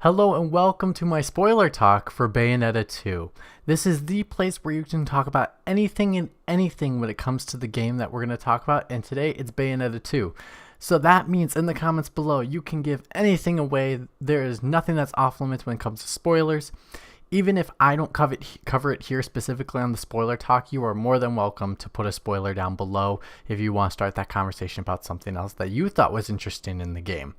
Hello and welcome to my spoiler talk for Bayonetta 2. This is the place where you can talk about anything and anything when it comes to the game that we're going to talk about, and today it's Bayonetta 2. So that means in the comments below you can give anything away. There is nothing that's off limits when it comes to spoilers. Even if I don't cover it here specifically on the spoiler talk, you are more than welcome to put a spoiler down below if you want to start that conversation about something else that you thought was interesting in the game.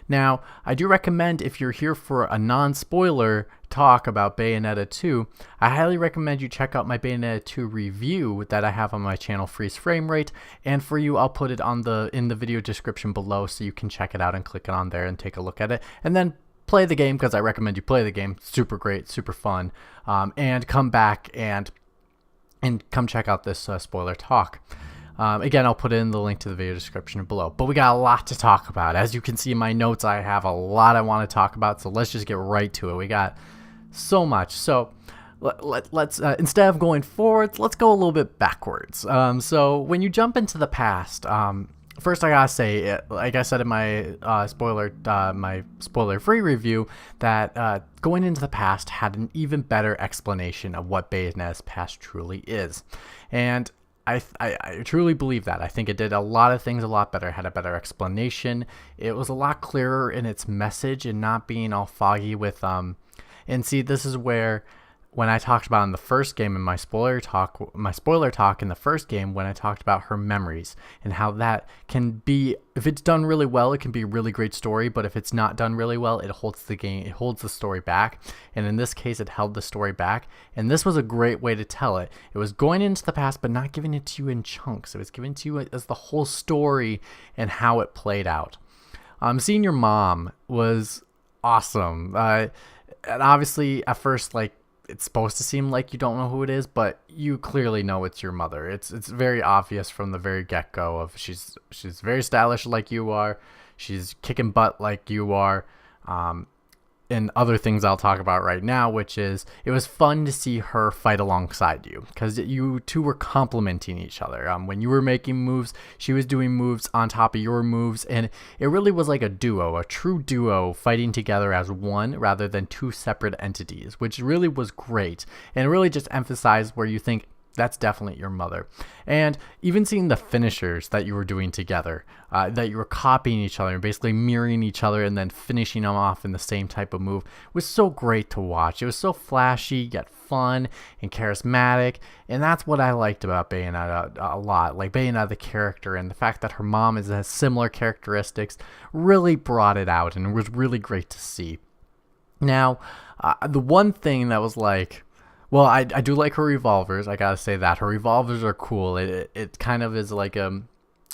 Now, I do recommend if you're here for a non-spoiler talk about Bayonetta 2, I highly recommend you check out my Bayonetta 2 review that I have on my channel Freeze Frame Rate, and for you I'll put it in the video description below so you can check it out and click it on there and take a look at it, and then play the game because I recommend you play the game. Super great, super fun, and come back and come check out this spoiler talk. Again, I'll put in the link to the video description below. But we got a lot to talk about. As you can see in my notes, I have a lot I want to talk about. So let's just get right to it. We got so much. So let's instead of going forwards, let's go a little bit backwards. So when you jump into the past, first I gotta say, like I said in my spoiler-free review, that going into the past had an even better explanation of what Bayonetta's past truly is, and I truly believe that. I think it did a lot of things a lot better, had a better explanation. It was a lot clearer in its message and not being all foggy with and see, this is where when I talked about in the first game in my spoiler talk in the first game, when I talked about her memories and how that can be, if it's done really well, it can be a really great story, but if it's not done really well, it holds the story back. And in this case, it held the story back, and this was a great way to tell it. It was going into the past, but not giving it to you in chunks. It was given to you as the whole story and how it played out. Seeing your mom was awesome. And obviously at first, like, it's supposed to seem like you don't know who it is, but you clearly know it's your mother. It's very obvious from the very get-go of she's very stylish like you are. She's kicking butt like you are. And other things I'll talk about right now, which is it was fun to see her fight alongside you because you two were complementing each other. When you were making moves, she was doing moves on top of your moves, and it really was like a duo, a true duo fighting together as one rather than two separate entities, which really was great, and it really just emphasized where you think that's definitely your mother. And even seeing the finishers that you were doing together, that you were copying each other and basically mirroring each other and then finishing them off in the same type of move, was so great to watch. It was so flashy yet fun and charismatic, and that's what I liked about Bayonetta a lot. Like, Bayonetta the character, and the fact that her mom has similar characteristics really brought it out, and it was really great to see. Now, the one thing that was like, well, I do like her revolvers. I gotta say that her revolvers are cool. It kind of is like a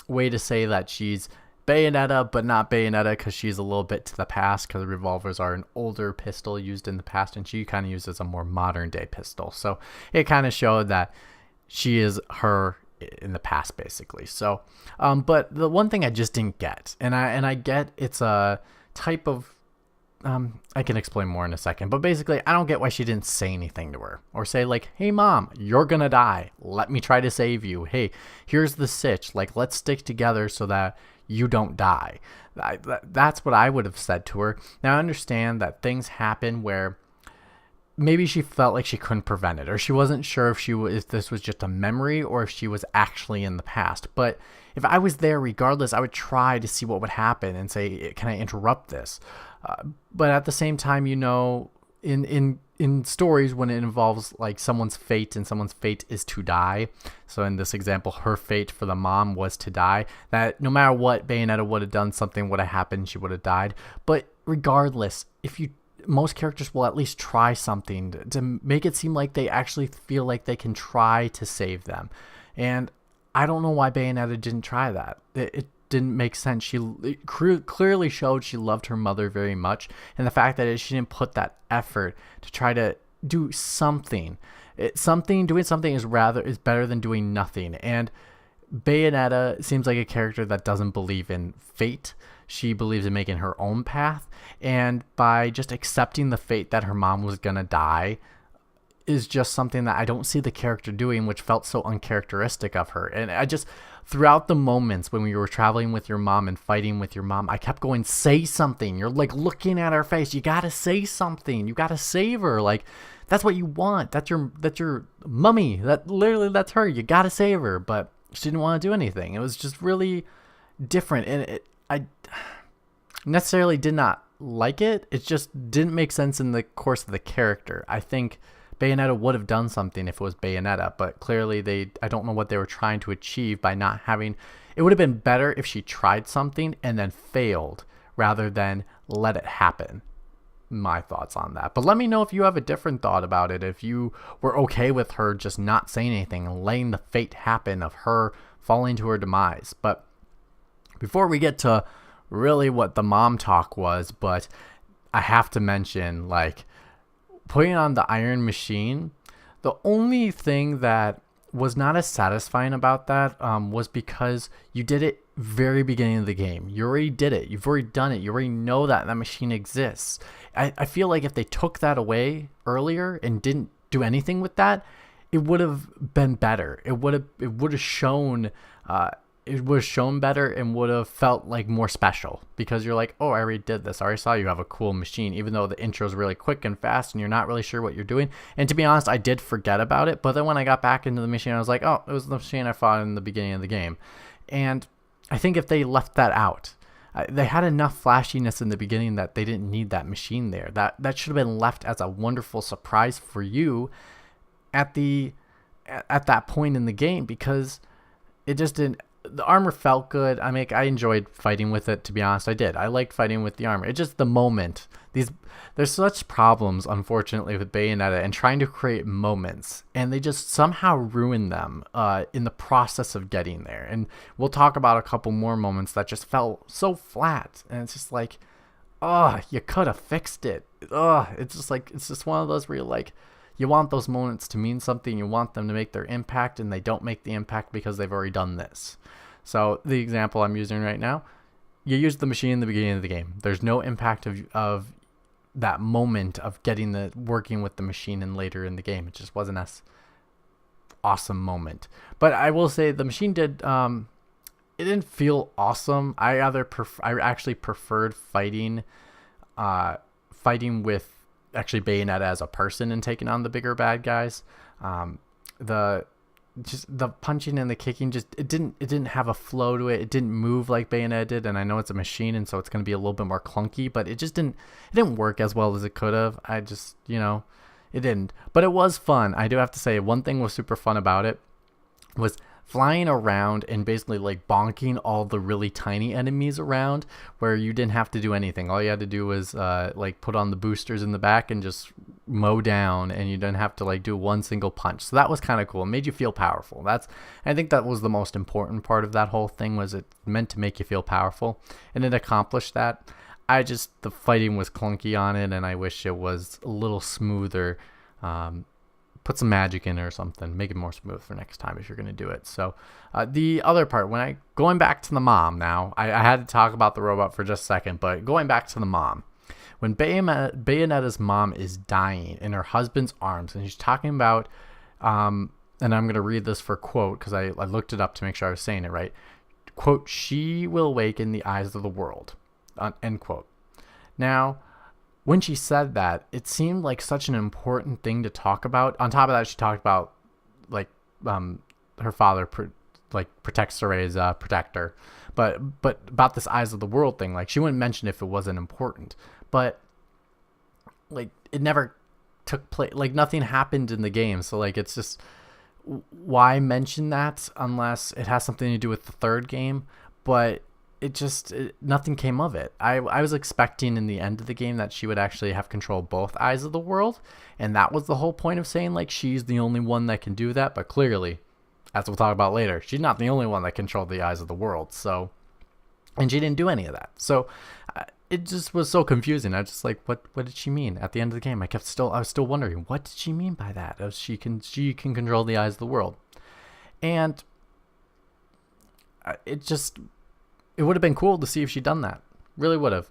way to say that she's Bayonetta, but not Bayonetta, because she's a little bit to the past, because revolvers are an older pistol used in the past, and she kind of uses a more modern day pistol. So it kind of showed that she is her in the past, basically. So, but the one thing I just didn't get, and I get it's a type of I can explain more in a second, but basically I don't get why she didn't say anything to her or say like, hey mom, you're gonna die, let me try to save you, hey, here's the sitch, like, let's stick together so that you don't die. That's what I would have said to her. Now I understand that things happen where maybe she felt like she couldn't prevent it, or she wasn't sure if this was just a memory or if she was actually in the past. But if I was there regardless, I would try to see what would happen and say, can I interrupt this? But at the same time, you know, in stories, when it involves like someone's fate, and someone's fate is to die, so in this example her fate for the mom was to die, that no matter what Bayonetta would have done, something would have happened, she would have died. But regardless, most characters will at least try something to make it seem like they actually feel like they can try to save them, and I don't know why Bayonetta didn't try that. It didn't make sense. She clearly showed she loved her mother very much, and the fact that she didn't put that effort to try to do something. Doing something is better than doing nothing. And Bayonetta seems like a character that doesn't believe in fate. She believes in making her own path, and by just accepting the fate that her mom was gonna die is just something that I don't see the character doing, which felt so uncharacteristic of her. And I just throughout the moments when we were traveling with your mom and fighting with your mom, I kept going, say something. You're like looking at her face. You got to say something. You got to save her. Like, that's what you want. That's your mummy. That's her. You got to save her. But she didn't want to do anything. It was just really different. And I necessarily did not like it. It just didn't make sense in the course of the character. I think Bayonetta would have done something if it was Bayonetta, but clearly I don't know what they were trying to achieve by not having. It would have been better if she tried something and then failed rather than let it happen. My thoughts on that. But let me know if you have a different thought about it, if you were okay with her just not saying anything and letting the fate happen of her falling to her demise. But before we get to really what the mom talk was, but I have to mention, like, putting on the Iron Machine, the only thing that was not as satisfying about that was because you did it very beginning of the game. You already did it. You've already done it. You already know that machine exists. I feel like if they took that away earlier and didn't do anything with that, it would have been better. It would have shown better and would have felt like more special, because you're like, oh, I already did this. I already saw you have a cool machine, even though the intro is really quick and fast and you're not really sure what you're doing. And to be honest, I did forget about it. But then when I got back into the machine, I was like, oh, it was the machine I fought in the beginning of the game. And I think if they left that out, they had enough flashiness in the beginning that they didn't need that machine there. That should have been left as a wonderful surprise for you at that point in the game, because it just didn't. The armor felt good. I mean, I enjoyed fighting with it, to be honest. I did. I liked fighting with the armor. It's just the moment. There's such problems, unfortunately, with Bayonetta and trying to create moments, and they just somehow ruin them in the process of getting there. And we'll talk about a couple more moments that just felt so flat, and it's just like, oh, you could have fixed it. It's just one of those where you're like, you want those moments to mean something. You want them to make their impact, and they don't make the impact because they've already done this. So the example I'm using right now, you use the machine in the beginning of the game. There's no impact of that moment of working with the machine and later in the game. It just wasn't as awesome moment. But I will say the machine did. It didn't feel awesome. I actually preferred fighting with actually Bayonetta as a person and taking on the bigger bad guys. The punching and the kicking, it didn't have a flow to it. It didn't move like Bayonetta did, and I know it's a machine, and so it's going to be a little bit more clunky, but it didn't work as well as it could have. It didn't. But it was fun. I do have to say, one thing was super fun about it was flying around and basically like bonking all the really tiny enemies around, where you didn't have to do anything. All you had to do was like put on the boosters in the back and just mow down, and you didn't have to like do one single punch. So that was kind of cool. It made you feel powerful. I think that was the most important part of that whole thing, was it meant to make you feel powerful, and it accomplished that. The fighting was clunky on it, and I wish it was a little smoother. Put some magic in it or something, make it more smooth for next time if you're going to do it. So the other part, going back to the mom now, I had to talk about the robot for just a second, but going back to the mom, when Bayonetta's mom is dying in her husband's arms, and she's talking about, and I'm going to read this for quote, because I looked it up to make sure I was saying it right. Quote, "She will awake in the eyes of the world," end quote. Now, when she said that, it seemed like such an important thing to talk about. On top of that, she talked about like her father protects her as a protector, but about this eyes of the world thing, like she wouldn't mention if it wasn't important. But like it never took place, like nothing happened in the game, so like it's just, why mention that unless it has something to do with the third game? But nothing came of it. I was expecting in the end of the game that she would actually have control of both eyes of the world, and that was the whole point of saying like she's the only one that can do that. But clearly, as we'll talk about later, she's not the only one that controlled the eyes of the world. So, and she didn't do any of that. So it just was so confusing. I was just like, what did she mean at the end of the game? I was still wondering, what did she mean by that? She can control the eyes of the world, and it would have been cool to see if she'd done that. Really would have.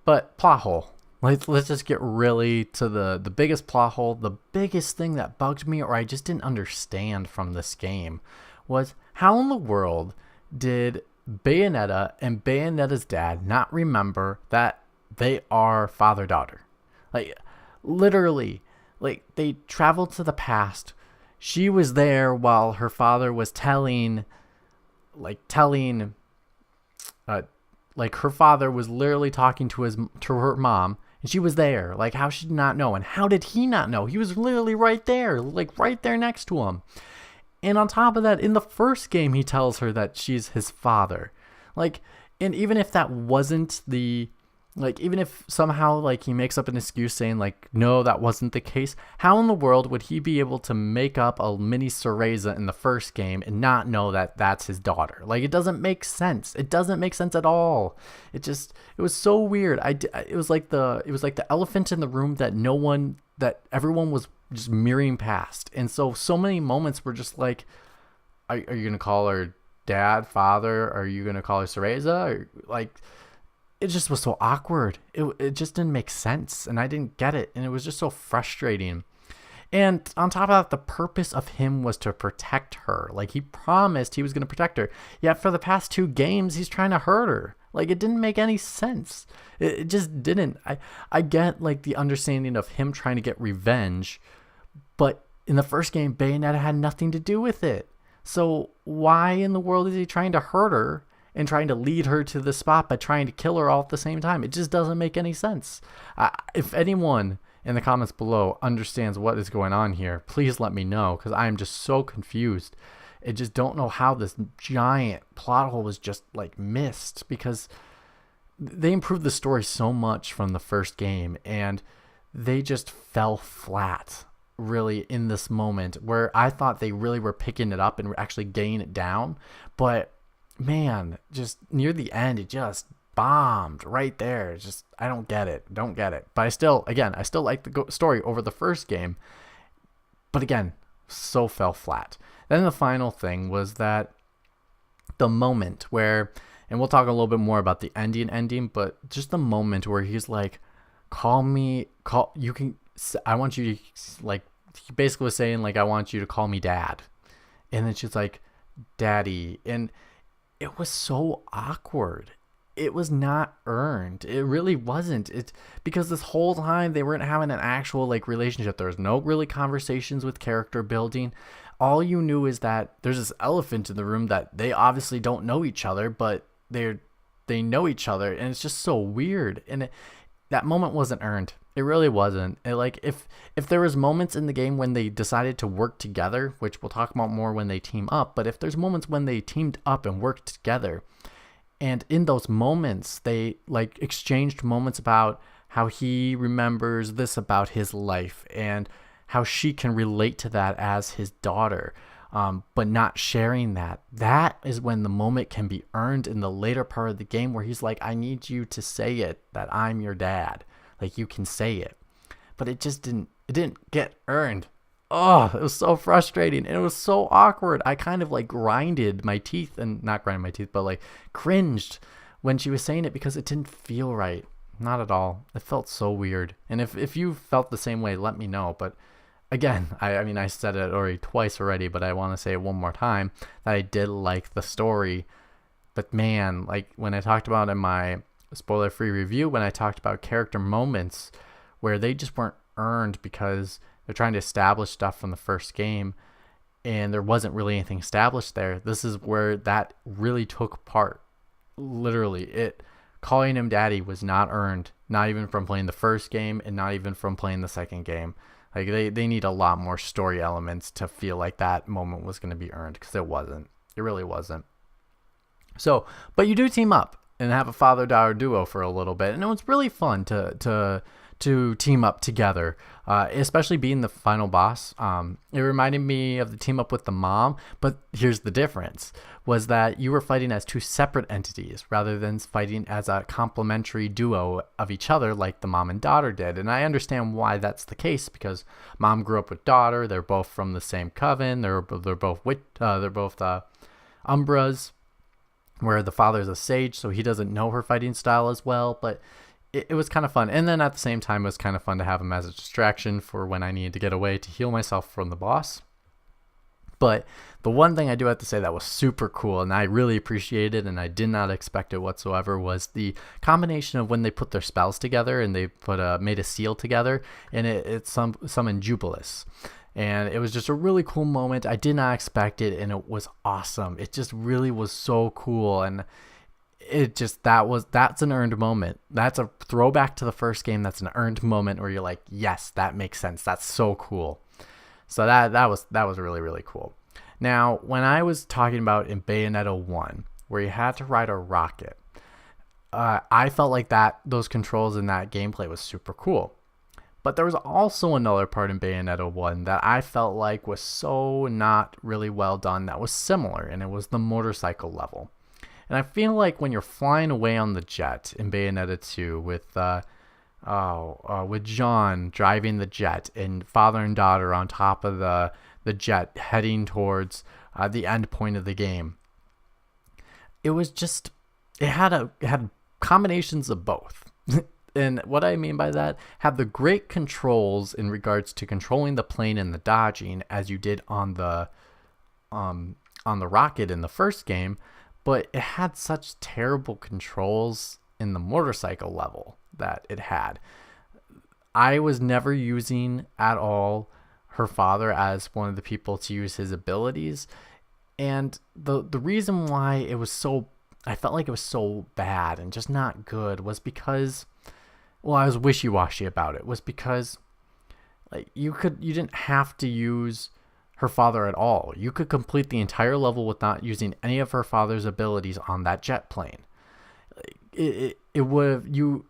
But plot hole. Let's just get really to the biggest plot hole. The biggest thing that bugged me, or I just didn't understand from this game, was how in the world did Bayonetta and Bayonetta's dad not remember that they are father-daughter? Like, literally, like, they traveled to the past. She was there while her father was telling, uh, like, her father was literally talking to her mom, and she was there. Like, how should she not know? And how did he not know? He was literally right there, like, right there next to him. And on top of that, in the first game, he tells her that she's his father. Like, and even if that wasn't even if somehow, like, he makes up an excuse saying, like, no, that wasn't the case, how in the world would he be able to make up a mini Cereza in the first game and not know that that's his daughter? Like, it doesn't make sense. It doesn't make sense at all. It was so weird. It was like the elephant in the room that everyone was just mirroring past. And so many moments were just like, are you going to call her dad, father? Are you going to call her Cereza? Or, like, it just was so awkward. It just didn't make sense, and I didn't get it, and it was just so frustrating. And on top of that, the purpose of him was to protect her. Like, he promised he was going to protect her. Yet for the past 2 games, he's trying to hurt her. Like, it didn't make any sense. It just didn't. I get, like, the understanding of him trying to get revenge, but in the first game, Bayonetta had nothing to do with it. So why in the world is he trying to hurt her and trying to lead her to the spot by trying to kill her all at the same time? It just doesn't make any sense. If anyone in the comments below understands what is going on here, please let me know, because I'm just so confused. I just don't know how this giant plot hole was just, like, missed, because they improved the story so much from the first game, and they just fell flat, really, in this moment where I thought they really were picking it up and actually getting it down. But man, just near the end, it just bombed right there. Just, I don't get it. But I still like the story over the first game. But again, so fell flat. Then the final thing was that the moment where, and we'll talk a little bit more about the ending, but just the moment where he's like, I want you to, like, he basically was saying, like, I want you to call me dad. And then she's like, daddy. And it was so awkward. It was not earned. It really wasn't. Because this whole time they weren't having an actual, like, relationship. There was no really conversations with character building. All you knew is that there's this elephant in the room that they obviously don't know each other, but they know each other, and it's just so weird. And that moment wasn't earned. It really wasn't. If there was moments in the game when they decided to work together, which we'll talk about more when they team up, but if there's moments when they teamed up and worked together, and in those moments they, like, exchanged moments about how he remembers this about his life and how she can relate to that as his daughter, but not sharing that is when the moment can be earned in the later part of the game, where he's like, I need you to say it, that I'm your dad. Like, you can say it. But it didn't get earned. Oh, it was so frustrating, and it was so awkward. I kind of, like, grinded my teeth, and not grinded my teeth, but, like, cringed when she was saying it, because it didn't feel right. Not at all. It felt so weird. And if you felt the same way, let me know. But again, I mean, I said it already twice already, but I want to say it one more time, that I did like the story. But man, like, when I talked about in my spoiler-free review, when I talked about character moments where they just weren't earned because they're trying to establish stuff from the first game and there wasn't really anything established there, this is where that really took part. Literally, calling him daddy was not earned, not even from playing the first game and not even from playing the second game. Like, they need a lot more story elements to feel like that moment was going to be earned, because it wasn't. It really wasn't. So, but you do team up and have a father-daughter duo for a little bit, and it was really fun to team up together, especially being the final boss. It reminded me of the team up with the mom, but here's the difference, was that you were fighting as 2 separate entities rather than fighting as a complementary duo of each other like the mom and daughter did. And I understand why that's the case, because mom grew up with daughter, they're both from the same coven, they're both Umbras, where the father's a sage, so he doesn't know her fighting style as well, but it was kind of fun. And then at the same time, it was kind of fun to have him as a distraction for when I needed to get away to heal myself from the boss. But the one thing I do have to say that was super cool, and I really appreciated, and I did not expect it whatsoever, was the combination of when they put their spells together and they made a seal together, and it summoned Jubilis. And it was just a really cool moment. I did not expect it, and it was awesome. It just really was so cool, and that's an earned moment. That's a throwback to the first game. That's an earned moment where you're like, yes, that makes sense. That's so cool. So that was really, really cool. Now, when I was talking about in Bayonetta 1, where you had to ride a rocket, I felt like those controls in that gameplay was super cool. But there was also another part in Bayonetta 1 that I felt like was so not really well done that was similar, and it was the motorcycle level. And I feel like when you're flying away on the jet in Bayonetta 2 with John driving the jet and father and daughter on top of the jet heading towards the end point of the game, it had combinations of both. And what I mean by that, have the great controls in regards to controlling the plane and the dodging as you did on the rocket in the first game, but it had such terrible controls in the motorcycle level that it had. I was never using at all her father as one of the people to use his abilities, and the reason why I felt like it was so bad and just not good was because, well, I was wishy-washy about it, was because like you didn't have to use her father at all. You could complete the entire level with not using any of her father's abilities on that jet plane.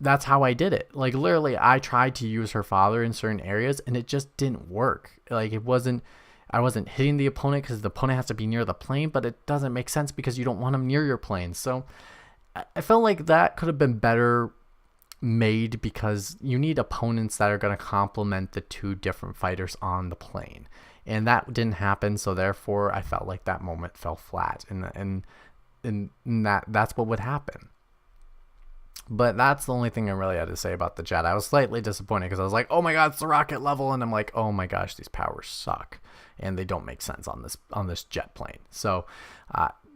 That's how I did it. Like literally I tried to use her father in certain areas and it just didn't work. Like I wasn't hitting the opponent because the opponent has to be near the plane, but it doesn't make sense because you don't want him near your plane. So I felt like that could have been better made because you need opponents that are going to complement the two different fighters on the plane. And that didn't happen, so therefore I felt like that moment fell flat, and that's what would happen. But that's the only thing I really had to say about the jet. I was slightly disappointed because I was like, oh my god, it's the rocket level, and I'm like, oh my gosh, these powers suck, and they don't make sense on this jet plane. So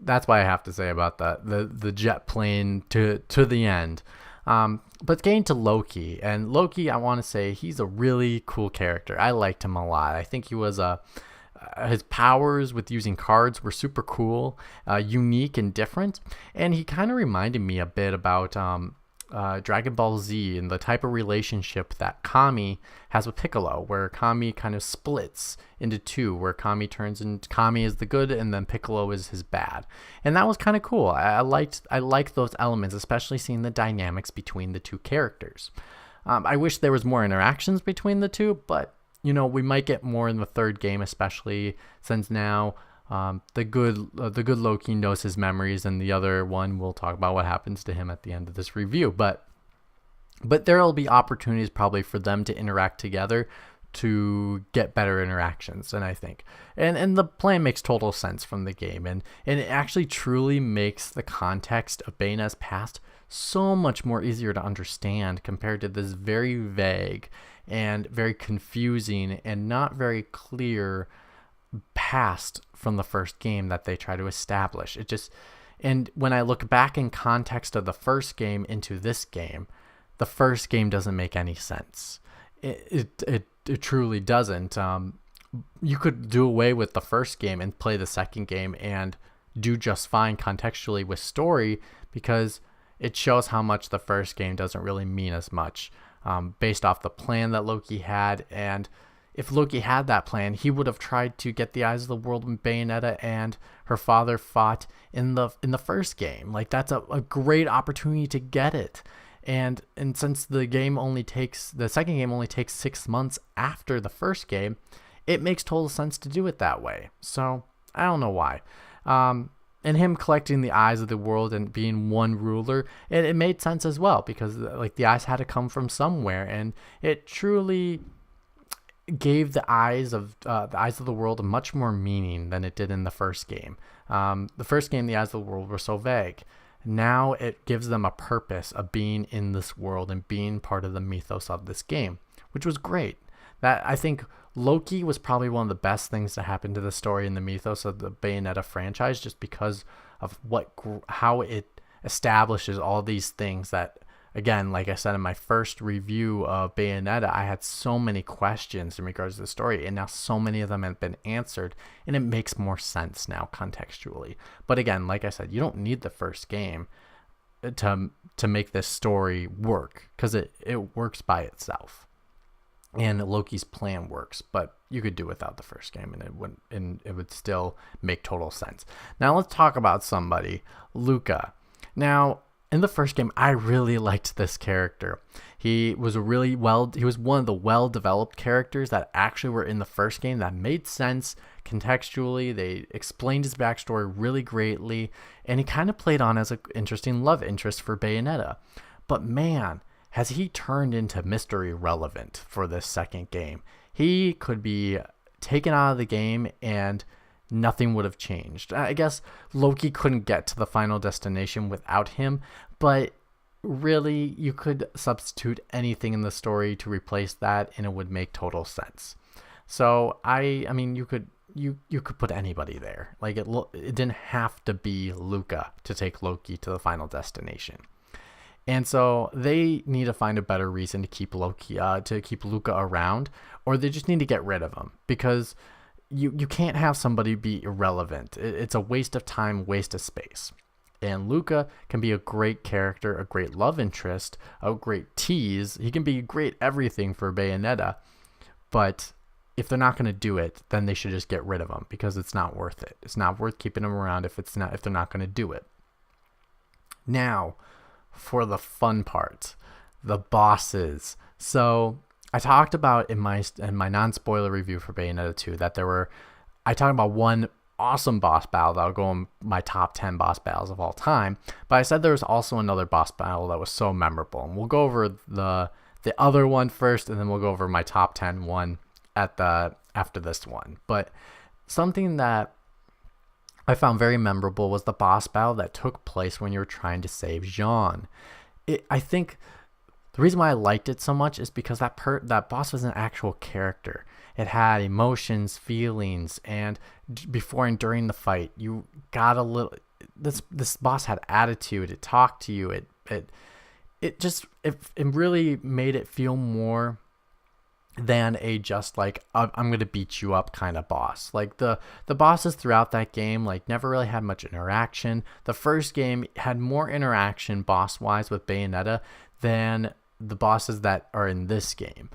that's why I have to say about the jet plane to the end. But getting to Loki, and Loki, I want to say he's a really cool character. I liked him a lot. I think he was his powers with using cards were super cool, unique and different, and he kind of reminded me a bit about Dragon Ball Z and the type of relationship that Kami has with Piccolo, where Kami kind of splits into two, where Kami is the good and then Piccolo is his bad. And that was kind of cool. I liked those elements, especially seeing the dynamics between the two characters. I wish there was more interactions between the two, but we might get more in the third game, especially since now the good Loki knows his memories, and the other one we'll talk about what happens to him at the end of this review. But there'll be opportunities probably for them to interact together to get better interactions, and I think and the plan makes total sense from the game, and it actually truly makes the context of Bayonetta's past so much more easier to understand compared to this very vague and very confusing and not very clear past from the first game that they try to establish. And when I look back in context of the first game into this game, the first game doesn't make any sense. It truly doesn't. You could do away with the first game and play the second game and do just fine contextually with story, because it shows how much the first game doesn't really mean as much, based off the plan that Loki had. And if Loki had that plan, he would have tried to get the eyes of the world when Bayonetta and her father fought in the first game. Like, that's a great opportunity to get it. And since the second game only takes 6 months after the first game, it makes total sense to do it that way. So I don't know why. And him collecting the eyes of the world and being one ruler, it made sense as well, because like the eyes had to come from somewhere, and it truly gave the eyes of the world much more meaning than it did in the first game. The first game, the eyes of the world were so vague. Now it gives them a purpose of being in this world and being part of the mythos of this game, which was great. That I think Loki was probably one of the best things to happen to the story and the mythos of the Bayonetta franchise, just because of how it establishes all these things that, again, like I said in my first review of Bayonetta, I had so many questions in regards to the story, and now so many of them have been answered, and it makes more sense now contextually. But again, like I said, you don't need the first game to make this story work, because it works by itself. And Loki's plan works, but you could do without the first game, and it would still make total sense. Now let's talk about somebody, Luca. Now, in the first game, I really liked this character. He was one of the well-developed characters that actually were in the first game that made sense contextually. They explained his backstory really greatly, and he kind of played on as an interesting love interest for Bayonetta. But man, has he turned into Mr. Irrelevant for this second game. He could be taken out of the game and nothing would have changed. I guess Loki couldn't get to the final destination without him, but really you could substitute anything in the story to replace that and it would make total sense. So I mean you could put anybody there. Like it didn't have to be Luca to take Loki to the final destination. And so they need to find a better reason to keep Luca around, or they just need to get rid of him, because you can't have somebody be irrelevant. It's a waste of time, waste of space. And Luca can be a great character, a great love interest, a great tease. He can be great everything for Bayonetta, but if they're not going to do it, then they should just get rid of him, because it's not worth it. It's not worth keeping him around if they're not going to do it. Now, for the fun part, the bosses. So I talked about in my non-spoiler review for Bayonetta 2 that I talked about one awesome boss battle that'll go in my top 10 boss battles of all time, but I said there was also another boss battle that was so memorable, and we'll go over the other one first, and then we'll go over my top 10 one after this one. But something that I found very memorable was the boss battle that took place when you were trying to save Jean. I think the reason why I liked it so much is because that boss was an actual character. It had emotions, feelings, and before and during the fight, you got a little. This boss had attitude. It talked to you. It really made it feel more than a just like I'm gonna beat you up kind of boss. Like the bosses throughout that game like never really had much interaction. The first game had more interaction boss wise with Bayonetta than the bosses that are in this game,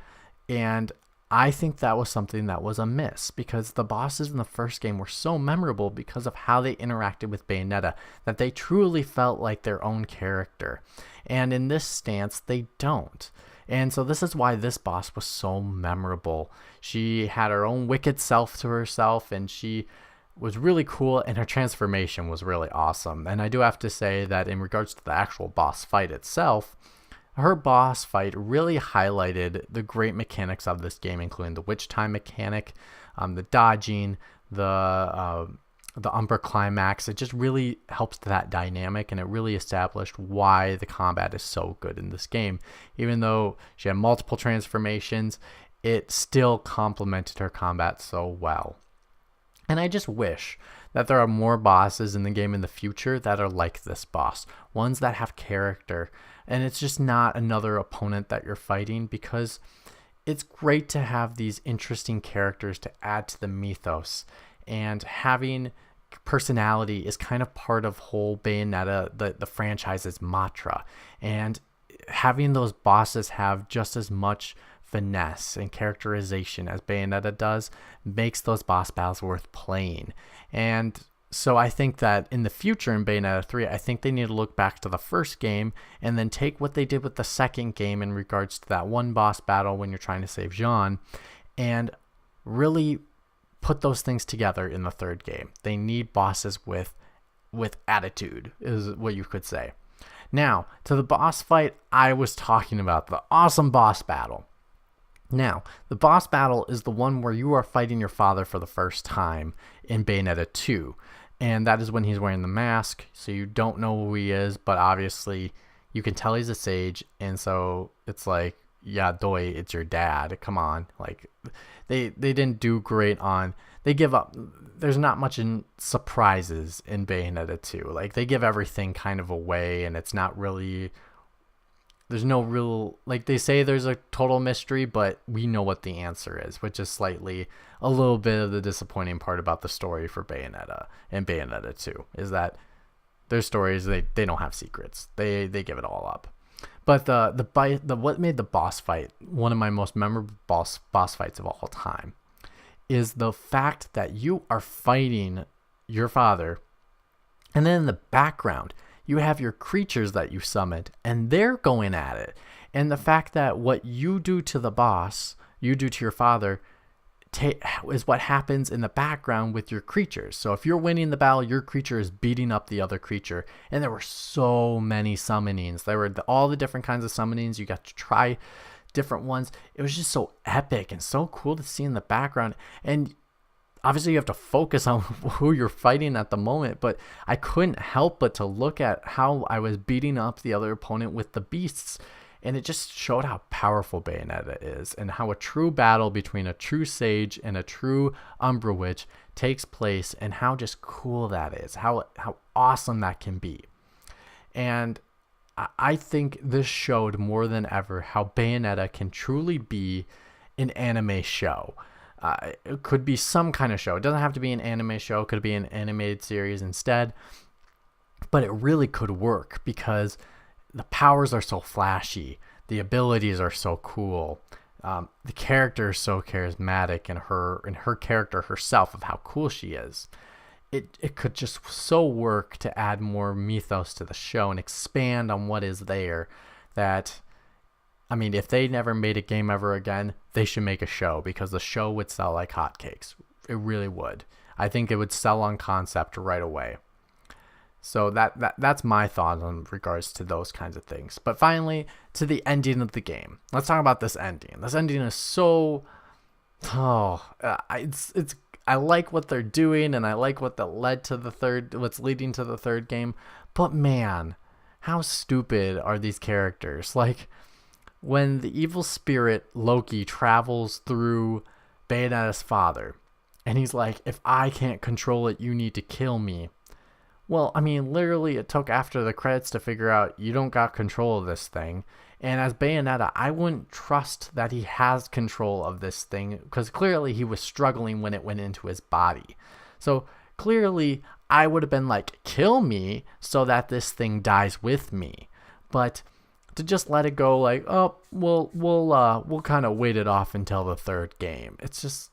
and I think that was something that was a miss, because the bosses in the first game were so memorable because of how they interacted with Bayonetta, that they truly felt like their own character, and in this stance they don't. And so this is why this boss was so memorable. She had her own wicked self to herself, and she was really cool, and her transformation was really awesome. And I do have to say that in regards to the actual boss fight itself, her boss fight really highlighted the great mechanics of this game, including the witch time mechanic, the dodging, the Umbra climax. It just really helps that dynamic, and it really established why the combat is so good in this game. Even though she had multiple transformations, it still complemented her combat so well. And I just wish that there are more bosses in the game in the future that are like this boss, ones that have character, and it's just not another opponent that you're fighting, because it's great to have these interesting characters to add to the mythos. And having personality is kind of part of whole Bayonetta, the franchise's mantra. And having those bosses have just as much finesse and characterization as Bayonetta does makes those boss battles worth playing. And so I think that in the future in Bayonetta 3, I think they need to look back to the first game and then take what they did with the second game in regards to that one boss battle when you're trying to save Jean, and really put those things together in the third game. They need bosses with attitude, is what you could say. Now, to the boss fight I was talking about, the awesome boss battle. Now, the boss battle is the one where you are fighting your father for the first time in Bayonetta 2. And that is when he's wearing the mask, so you don't know who he is, but obviously you can tell he's a sage, and so it's like, yeah, Doi, it's your dad. Come on. Like, they didn't do great on, they give up. There's not much in surprises in Bayonetta 2. Like, they give everything kind of away, and it's not really, there's no real, like, they say there's a total mystery, but we know what the answer is, which is slightly a little bit of the disappointing part about the story for Bayonetta and Bayonetta 2, is that their stories, they don't have secrets. They give it all up. But the what made the boss fight one of my most memorable boss fights of all time is the fact that you are fighting your father, and then in the background you have your creatures that you summoned, and they're going at it. And the fact that what you do to the boss, you do to your father, is what happens in the background with your creatures. So if you're winning the battle, your creature is beating up the other creature. And there were so many summonings. There were all the different kinds of summonings. You got to try different ones. It was just so epic and so cool to see in the background. And obviously you have to focus on who you're fighting at the moment, but I couldn't help but to look at how I was beating up the other opponent with the beasts. And it just showed how powerful Bayonetta is, and how a true battle between a true sage and a true Umbra Witch takes place, and how just cool that is, how awesome that can be. And I think this showed more than ever how Bayonetta can truly be an anime show. It could be some kind of show. It doesn't have to be an anime show. It could be an animated series instead. But it really could work because the powers are so flashy. The abilities are so cool. The character is so charismatic, and her character herself of how cool she is. It could just so work to add more mythos to the show and expand on what is there. That, I mean, if they never made a game ever again, they should make a show, because the show would sell like hotcakes. It really would. I think it would sell on concept right away. So that's my thoughts in regards to those kinds of things. But finally, to the ending of the game. Let's talk about this ending. This ending is so, I like what they're doing, and I like what's leading to the third game. But man, how stupid are these characters? Like, when the evil spirit Loki travels through Bayonetta's father, and he's like, if I can't control it, you need to kill me. Well, I mean, literally, it took after the credits to figure out you don't got control of this thing. And as Bayonetta, I wouldn't trust that he has control of this thing, because clearly he was struggling when it went into his body. So clearly, I would have been like, kill me so that this thing dies with me. But to just let it go, like, oh, we'll kind of wait it off until the third game. It's just,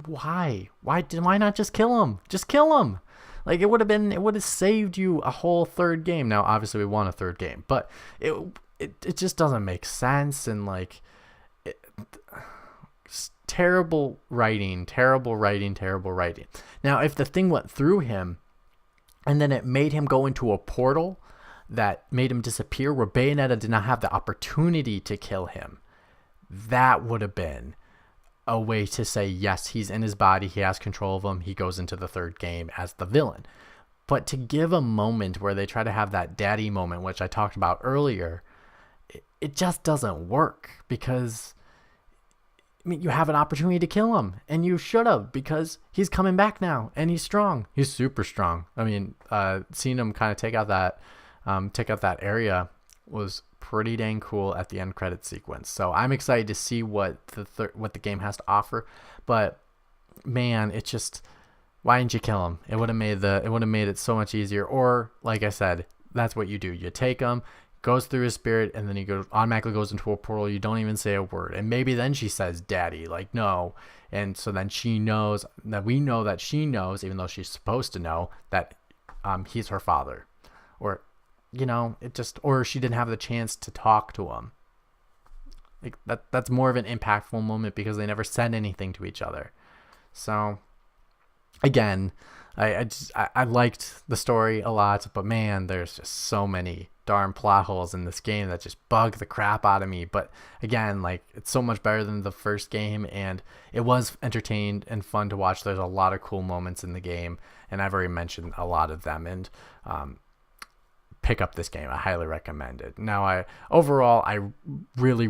why not just kill him? Just kill him. Like, it would have saved you a whole third game. Now, obviously, we want a third game, but it just doesn't make sense. And like, terrible writing. Now, if the thing went through him, and then it made him go into a portal that made him disappear, where Bayonetta did not have the opportunity to kill him, that would have been a way to say, yes, he's in his body, he has control of him, he goes into the third game as the villain. But to give a moment where they try to have that daddy moment, which I talked about earlier, it just doesn't work, because, I mean, you have an opportunity to kill him, and you should have, because he's coming back now, and he's strong. He's super strong. I mean, seeing him kind of take out that area was pretty dang cool at the end credit sequence. So I'm excited to see what the game has to offer. But man, it's just, why didn't you kill him? It would have made it so much easier. Or, like I said, that's what you do. You take him, goes through his spirit, and then he automatically goes into a portal. You don't even say a word, and maybe then she says daddy, like, no. And so then she knows that we know that she knows, even though she's supposed to know, that he's her father. Or, you know, or she didn't have the chance to talk to him. Like, that's more of an impactful moment, because they never said anything to each other. So again, I liked the story a lot, but man, there's just so many darn plot holes in this game that just bug the crap out of me. But again, like, it's so much better than the first game, and it was entertained and fun to watch. There's a lot of cool moments in the game, and I've already mentioned a lot of them. And pick up this game. I highly recommend it. Now, I really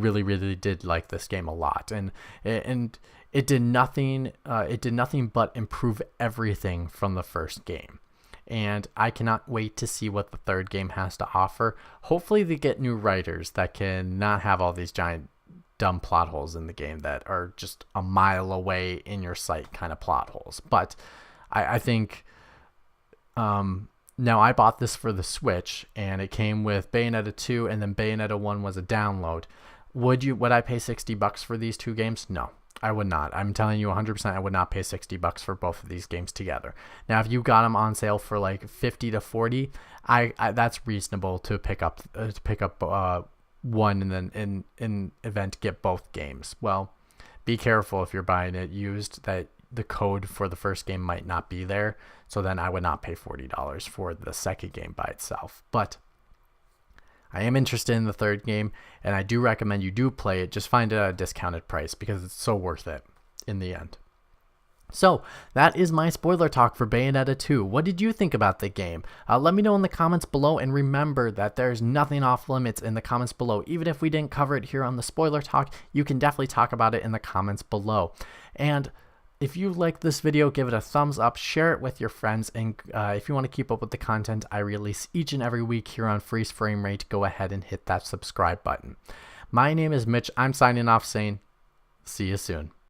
did like this game a lot, and it did nothing. It did nothing but improve everything from the first game. And I cannot wait to see what the third game has to offer. Hopefully they get new writers that can not have all these giant dumb plot holes in the game that are just a mile away in your sight kind of plot holes. But I think now I bought this for the Switch, and it came with Bayonetta 2, and then Bayonetta 1 was a download. Would I pay $60 for these two games? No, I would not. I'm telling you 100%, I would not pay $60 for both of these games together. Now, if you got them on sale for like 50 to 40, that's reasonable to pick up one and then in event get both games. Well, be careful if you're buying it used that the code for the first game might not be there. So then I would not pay $40 for the second game by itself. But I am interested in the third game, and I do recommend you do play it. Just find it at a discounted price because it's so worth it in the end. So that is my spoiler talk for Bayonetta 2. What did you think about the game? Let me know in the comments below, and remember that there's nothing off limits in the comments below. Even if we didn't cover it here on the spoiler talk, you can definitely talk about it in the comments below. And if you like this video, give it a thumbs up, share it with your friends, and if you want to keep up with the content I release each and every week here on Freeze Frame Rate, go ahead and hit that subscribe button. My name is Mitch. I'm signing off saying, see you soon.